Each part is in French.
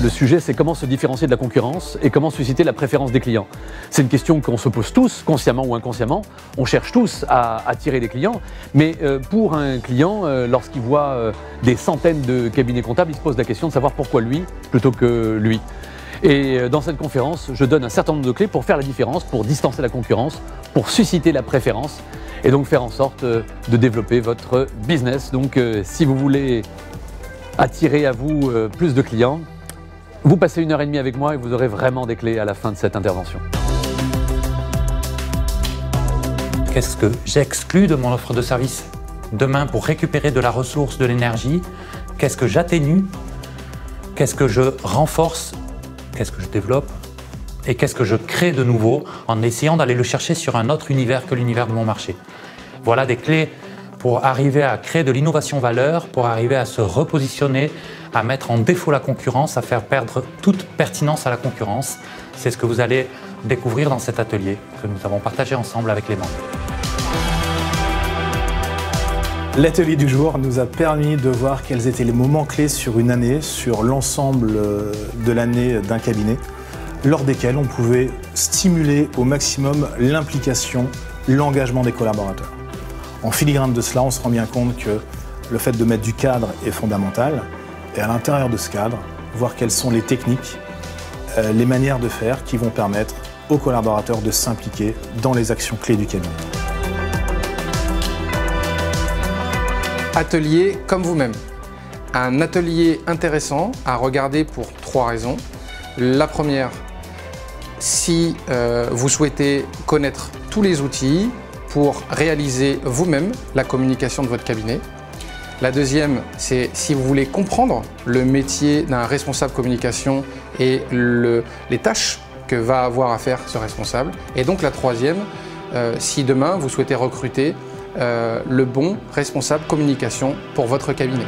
Le sujet, c'est comment se différencier de la concurrence et comment susciter la préférence des clients. C'est une question qu'on se pose tous, consciemment ou inconsciemment. On cherche tous à attirer des clients, mais pour un client, lorsqu'il voit des centaines de cabinets comptables, il se pose la question de savoir pourquoi lui plutôt que lui. Et dans cette conférence, je donne un certain nombre de clés pour faire la différence, pour distancer la concurrence, pour susciter la préférence et donc faire en sorte de développer votre business. Donc si vous voulez attirer à vous plus de clients, vous passez 1h30 avec moi et vous aurez vraiment des clés à la fin de cette intervention. Qu'est-ce que j'exclus de mon offre de service demain pour récupérer de la ressource, de l'énergie? Qu'est-ce que j'atténue? Qu'est-ce que je renforce? Qu'est-ce que je développe? Et qu'est-ce que je crée de nouveau en essayant d'aller le chercher sur un autre univers que l'univers de mon marché? Voilà des clés pour arriver à créer de l'innovation valeur, pour arriver à se repositionner, à mettre en défaut la concurrence, à faire perdre toute pertinence à la concurrence. C'est ce que vous allez découvrir dans cet atelier que nous avons partagé ensemble avec les membres. L'atelier du jour nous a permis de voir quels étaient les moments clés sur une année, sur l'ensemble de l'année d'un cabinet, lors desquels on pouvait stimuler au maximum l'implication, l'engagement des collaborateurs. En filigrane de cela, on se rend bien compte que le fait de mettre du cadre est fondamental, et à l'intérieur de ce cadre, voir quelles sont les techniques, les manières de faire qui vont permettre aux collaborateurs de s'impliquer dans les actions clés du cabinet. Atelier comme vous-même. Un atelier intéressant à regarder pour 3 raisons. La première, si vous souhaitez connaître tous les outils pour réaliser vous-même la communication de votre cabinet. La deuxième, c'est si vous voulez comprendre le métier d'un responsable communication et les tâches que va avoir à faire ce responsable. Et donc la troisième, si demain vous souhaitez recruter le bon responsable communication pour votre cabinet.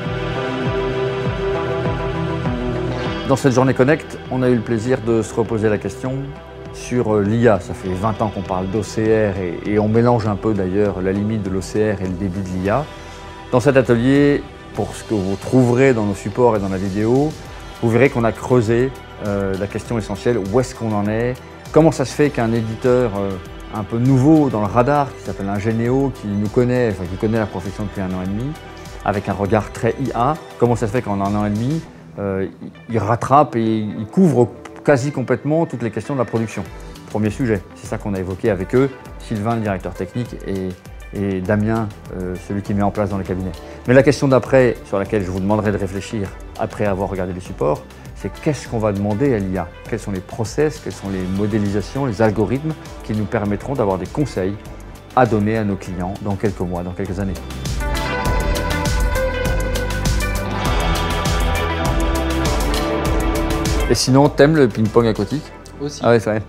Dans cette journée Connect, on a eu le plaisir de se reposer la question sur l'IA. Ça fait 20 ans qu'on parle d'OCR et on mélange un peu d'ailleurs la limite de l'OCR et le début de l'IA. Dans cet atelier, pour ce que vous trouverez dans nos supports et dans la vidéo, vous verrez qu'on a creusé la question essentielle, où est-ce qu'on en est, comment ça se fait qu'un éditeur un peu nouveau dans le radar, qui s'appelle Ingénéo, qui nous connaît, enfin qui connaît la profession depuis 1 an et demi, avec un regard très IA, comment ça se fait qu'en 1 an et demi, il rattrape et il couvre quasi complètement toutes les questions de la production. Premier sujet, c'est ça qu'on a évoqué avec eux, Sylvain, le directeur technique, et Damien, celui qui met en place dans le cabinet. Mais la question d'après, sur laquelle je vous demanderai de réfléchir après avoir regardé les supports, c'est qu'est-ce qu'on va demander à l'IA? Quels sont les process, quelles sont les modélisations, les algorithmes qui nous permettront d'avoir des conseils à donner à nos clients dans quelques mois, dans quelques années. Et sinon, t'aimes le ping-pong aquatique? Aussi. Ah ouais, c'est vrai.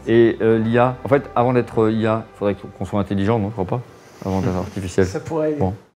Ouais. Et l'IA, en fait, avant d'être IA, il faudrait qu'on soit intelligent, non? Je crois pas? Avant d'être artificiel. Ça pourrait... Bon.